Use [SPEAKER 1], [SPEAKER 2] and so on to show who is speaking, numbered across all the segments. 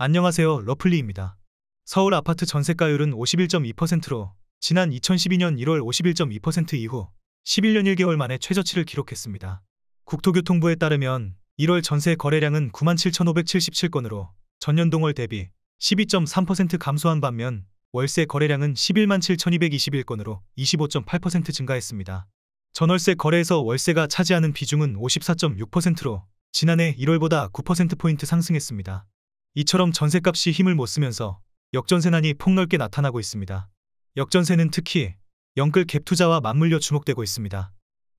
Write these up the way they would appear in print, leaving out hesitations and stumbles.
[SPEAKER 1] 안녕하세요. 러플리입니다. 서울 아파트 전세가율은 51.2%로 지난 2012년 1월 51.2% 이후 11년 1개월 만에 최저치를 기록했습니다. 국토교통부에 따르면 1월 전세 거래량은 97,577건으로 전년 동월 대비 12.3% 감소한 반면 월세 거래량은 11만 7,221건으로 25.8% 증가했습니다. 전월세 거래에서 월세가 차지하는 비중은 54.6%로 지난해 1월보다 9%포인트 상승했습니다. 이처럼 전세값이 힘을 못 쓰면서 역전세난이 폭넓게 나타나고 있습니다. 역전세는 특히 영끌 갭 투자와 맞물려 주목되고 있습니다.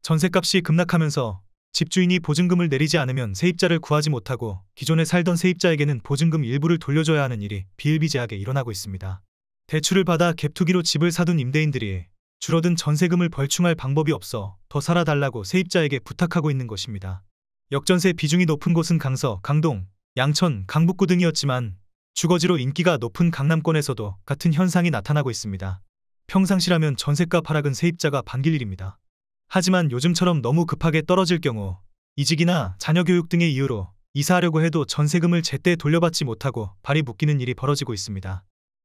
[SPEAKER 1] 전세값이 급락하면서 집주인이 보증금을 내리지 않으면 세입자를 구하지 못하고 기존에 살던 세입자에게는 보증금 일부를 돌려줘야 하는 일이 비일비재하게 일어나고 있습니다. 대출을 받아 갭 투기로 집을 사둔 임대인들이 줄어든 전세금을 벌충할 방법이 없어 더 살아달라고 세입자에게 부탁하고 있는 것입니다. 역전세 비중이 높은 곳은 강서, 강동, 양천, 강북구 등이었지만 주거지로 인기가 높은 강남권에서도 같은 현상이 나타나고 있습니다. 평상시라면 전세값 하락은 세입자가 반길 일입니다. 하지만 요즘처럼 너무 급하게 떨어질 경우 이직이나 자녀 교육 등의 이유로 이사하려고 해도 전세금을 제때 돌려받지 못하고 발이 묶이는 일이 벌어지고 있습니다.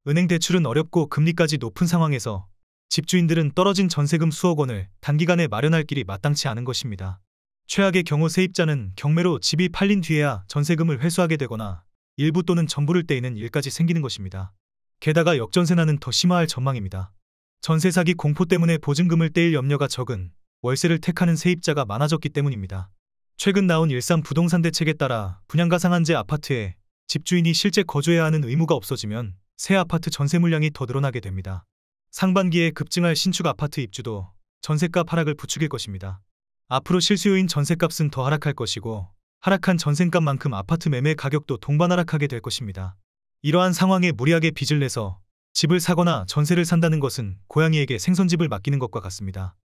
[SPEAKER 1] 은행 대출은 어렵고 금리까지 높은 상황에서 집주인들은 떨어진 전세금 수억 원을 단기간에 마련할 길이 마땅치 않은 것입니다. 최악의 경우 세입자는 경매로 집이 팔린 뒤에야 전세금을 회수하게 되거나 일부 또는 전부를 떼이는 일까지 생기는 것입니다. 게다가 역전세난은 더 심화할 전망입니다. 전세 사기 공포 때문에 보증금을 떼일 염려가 적은 월세를 택하는 세입자가 많아졌기 때문입니다. 최근 나온 일산 부동산 대책에 따라 분양가 상한제 아파트에 집주인이 실제 거주해야 하는 의무가 없어지면 새 아파트 전세 물량이 더 늘어나게 됩니다. 상반기에 급증할 신축 아파트 입주도 전세값 하락을 부추길 것입니다. 앞으로 실수요인 전세값은 더 하락할 것이고 하락한 전세값만큼 아파트 매매 가격도 동반 하락하게 될 것입니다. 이러한 상황에 무리하게 빚을 내서 집을 사거나 전세를 산다는 것은 고양이에게 생선집을 맡기는 것과 같습니다.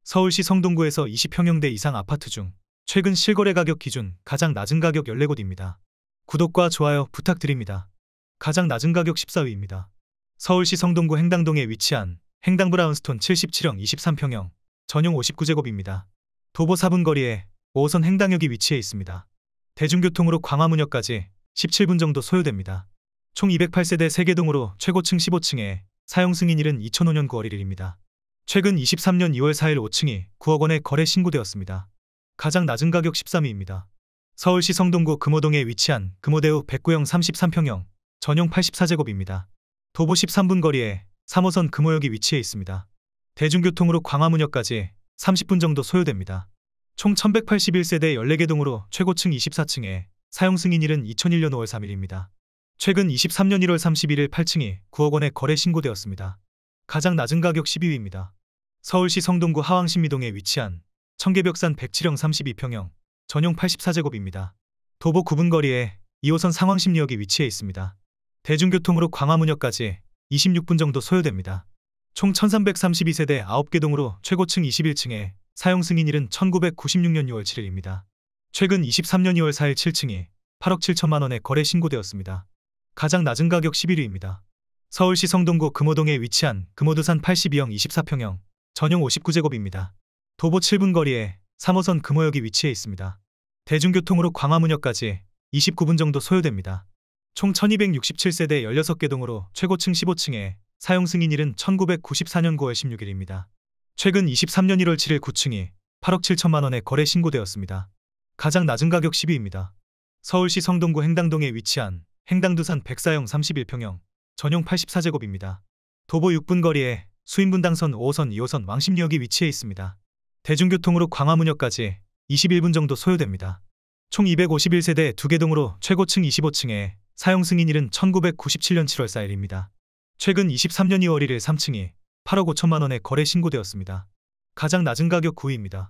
[SPEAKER 1] 서울시 성동구에서 20평형대 이상 아파트 중 최근 실거래 가격 기준 가장 낮은 가격 14곳입니다. 구독과 좋아요 부탁드립니다. 가장 낮은 가격 14위입니다. 서울시 성동구 행당동에 위치한 행당 브라운스톤 77형 23평형 전용 59제곱입니다. 도보 4분 거리에 5호선 행당역이 위치해 있습니다. 대중교통으로 광화문역까지 17분 정도 소요됩니다. 총 208세대 3개동으로 최고층 15층에 사용 승인일은 2005년 9월 1일입니다. 최근 23년 2월 4일 5층이 9억 원에 거래 신고되었습니다. 가장 낮은 가격 13위입니다. 서울시 성동구 금호동에 위치한 금호대우 109형 33평형 전용 84제곱입니다. 도보 13분 거리에 3호선 금호역이 위치해 있습니다. 대중교통으로 광화문역까지 30분 정도 소요됩니다. 총 1181세대 14개동으로 최고층 24층에 사용 승인일은 2001년 5월 3일입니다. 최근 23년 1월 31일 8층이 9억 원에 거래 신고되었습니다. 가장 낮은 가격 12위입니다. 서울시 성동구 하왕신미동에 위치한 청계벽산 107형 32평형 전용 84제곱입니다. 도보 9분 거리에 2호선 상황심리역이 위치해 있습니다. 대중교통으로 광화문역까지 26분 정도 소요됩니다. 총 1332세대 9개동으로 최고층 21층에 사용 승인일은 1996년 6월 7일입니다. 최근 23년 2월 4일 7층이 8억 7천만 원에 거래 신고되었습니다. 가장 낮은 가격 11위입니다. 서울시 성동구 금호동에 위치한 금호두산 82형 24평형 전용 59제곱입니다. 도보 7분 거리에 3호선 금호역이 위치해 있습니다. 대중교통으로 광화문역까지 29분 정도 소요됩니다. 총 1267세대 16개동으로 최고층 15층에 사용 승인일은 1994년 9월 16일입니다. 최근 23년 1월 7일 9층이 8억 7천만 원에 거래 신고되었습니다. 가장 낮은 가격 10위입니다. 서울시 성동구 행당동에 위치한 행당두산 104형 31평형 전용 84제곱입니다. 도보 6분 거리에 수인분당선 5호선 2호선 왕십리역이 위치해 있습니다. 대중교통으로 광화문역까지 21분 정도 소요됩니다. 총 251세대 2개동으로 최고층 25층에 사용 승인일은 1997년 7월 4일입니다. 최근 23년 2월 1일 3층이 8억 5천만 원에 거래 신고되었습니다. 가장 낮은 가격 9위입니다.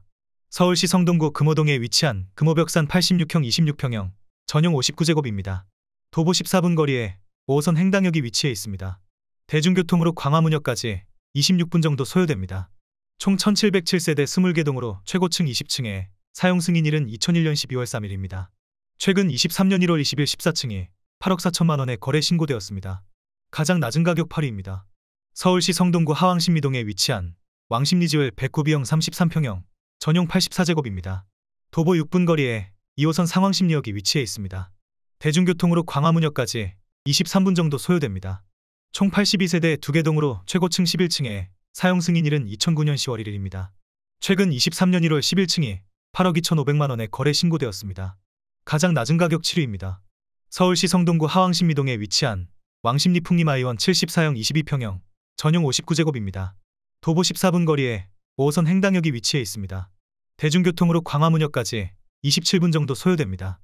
[SPEAKER 1] 서울시 성동구 금호동에 위치한 금호벽산 86형 26평형 전용 59제곱입니다. 도보 14분 거리에 5호선 행당역이 위치해 있습니다. 대중교통으로 광화문역까지 26분 정도 소요됩니다. 총 1707세대 20개동으로 최고층 20층에 사용 승인일은 2001년 12월 3일입니다. 최근 23년 1월 20일 14층이 8억 4천만 원에 거래 신고되었습니다. 가장 낮은 가격 8위입니다. 서울시 성동구 하왕신미동에 위치한 왕십리지을 109B형 33평형 전용 84제곱입니다. 도보 6분 거리에 2호선 상황심리역이 위치해 있습니다. 대중교통으로 광화문역까지 23분 정도 소요됩니다. 총 82세대 2개 동으로 최고층 11층에 사용 승인일은 2009년 10월 1일입니다. 최근 23년 1월 11층이 8억 2,500만 원에 거래 신고되었습니다. 가장 낮은 가격 7위입니다. 서울시 성동구 하왕신미동에 위치한 왕십리풍림아이원 74형 22평형 전용 59제곱입니다. 도보 14분 거리에 5호선 행당역이 위치해 있습니다. 대중교통으로 광화문역까지 27분 정도 소요됩니다.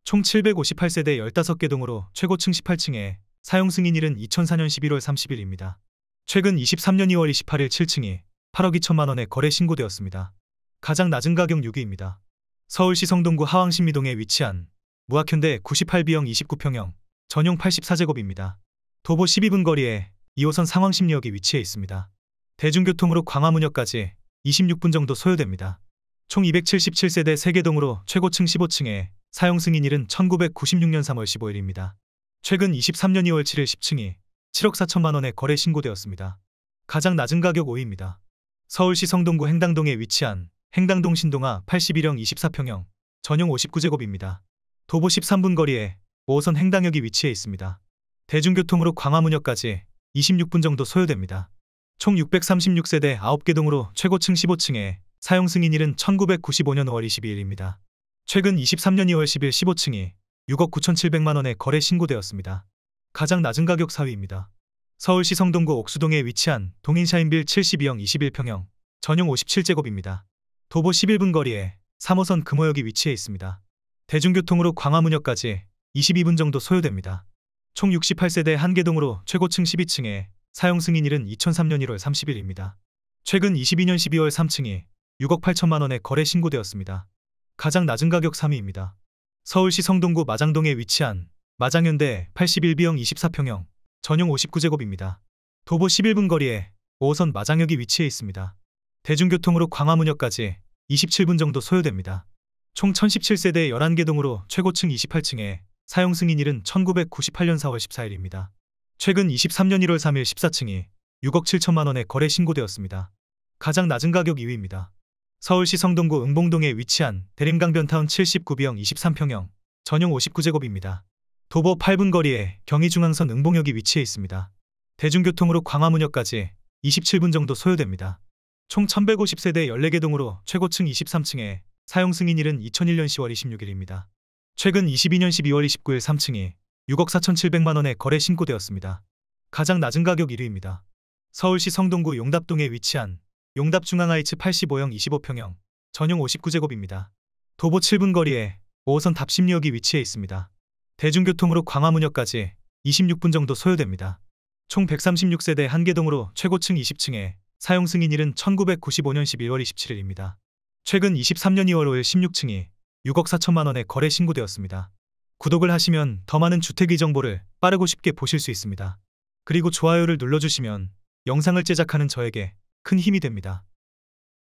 [SPEAKER 1] 총 758세대 15개 동으로 최고층 18층에 사용 승인일은 2004년 11월 30일입니다. 최근 23년 2월 28일 7층이 8억 2천만 원에 거래 신고되었습니다. 가장 낮은 가격 6위입니다. 서울시 성동구 하왕신미동에 위치한 무학현대 98B형 29평형 전용 84제곱입니다. 도보 12분 거리에 2호선 상황심리역이 위치해 있습니다. 대중교통으로 광화문역까지 26분 정도 소요됩니다. 총 277세대 3개 동으로 최고층 15층에 사용 승인일은 1996년 3월 15일입니다. 최근 23년 2월 7일 10층이 7억 4천만 원에 거래 신고되었습니다. 가장 낮은 가격 5위입니다. 서울시 성동구 행당동에 위치한 행당동 신동아 81형 24평형 전용 59제곱입니다. 도보 13분 거리에 5호선 행당역이 위치해 있습니다. 대중교통으로 광화문역까지 26분 정도 소요됩니다. 총 636세대 9개 동으로 최고층 15층에 사용 승인일은 1995년 5월 22일입니다. 최근 23년 2월 10일 15층이 6억 9,700만 원에 거래 신고되었습니다. 가장 낮은 가격 4위입니다. 서울시 성동구 옥수동에 위치한 동인샤인빌 72형 21평형 전용 57제곱입니다. 도보 11분 거리에 3호선 금호역이 위치해 있습니다. 대중교통으로 광화문역까지 22분 정도 소요됩니다. 총 68세대 1개 동으로 최고층 12층에 사용 승인일은 2003년 1월 30일입니다. 최근 22년 12월 3층이 6억 8천만 원에 거래 신고되었습니다. 가장 낮은 가격 3위입니다. 서울시 성동구 마장동에 위치한 마장현대 81B형 24평형 전용 59제곱입니다. 도보 11분 거리에 5호선 마장역이 위치해 있습니다. 대중교통으로 광화문역까지 27분 정도 소요됩니다. 총 1017세대 11개 동으로 최고층 28층에 사용 승인일은 1998년 4월 14일입니다. 최근 23년 1월 3일 14층이 6억 7천만 원에 거래 신고되었습니다. 가장 낮은 가격 2위입니다. 서울시 성동구 응봉동에 위치한 대림강변타운 79B형 23평형 전용 59제곱입니다. 도보 8분 거리에 경의중앙선 응봉역이 위치해 있습니다. 대중교통으로 광화문역까지 27분 정도 소요됩니다. 총 1150세대 14개 동으로 최고층 23층에 사용 승인일은 2001년 10월 26일입니다. 최근 22년 12월 29일 3층이 6억 4,700만 원에 거래 신고되었습니다. 가장 낮은 가격 1위입니다. 서울시 성동구 용답동에 위치한 용답중앙하이츠 85형 25평형 전용 59제곱입니다. 도보 7분 거리에 5호선 답심리역이 위치해 있습니다. 대중교통으로 광화문역까지 26분 정도 소요됩니다. 총 136세대 1개 동으로 최고층 20층에 사용 승인일은 1995년 11월 27일입니다. 최근 23년 2월 5일 16층이 6억 4천만 원에 거래 신고되었습니다. 구독을 하시면 더 많은 주택의 정보를 빠르고 쉽게 보실 수 있습니다. 그리고 좋아요를 눌러주시면 영상을 제작하는 저에게 큰 힘이 됩니다.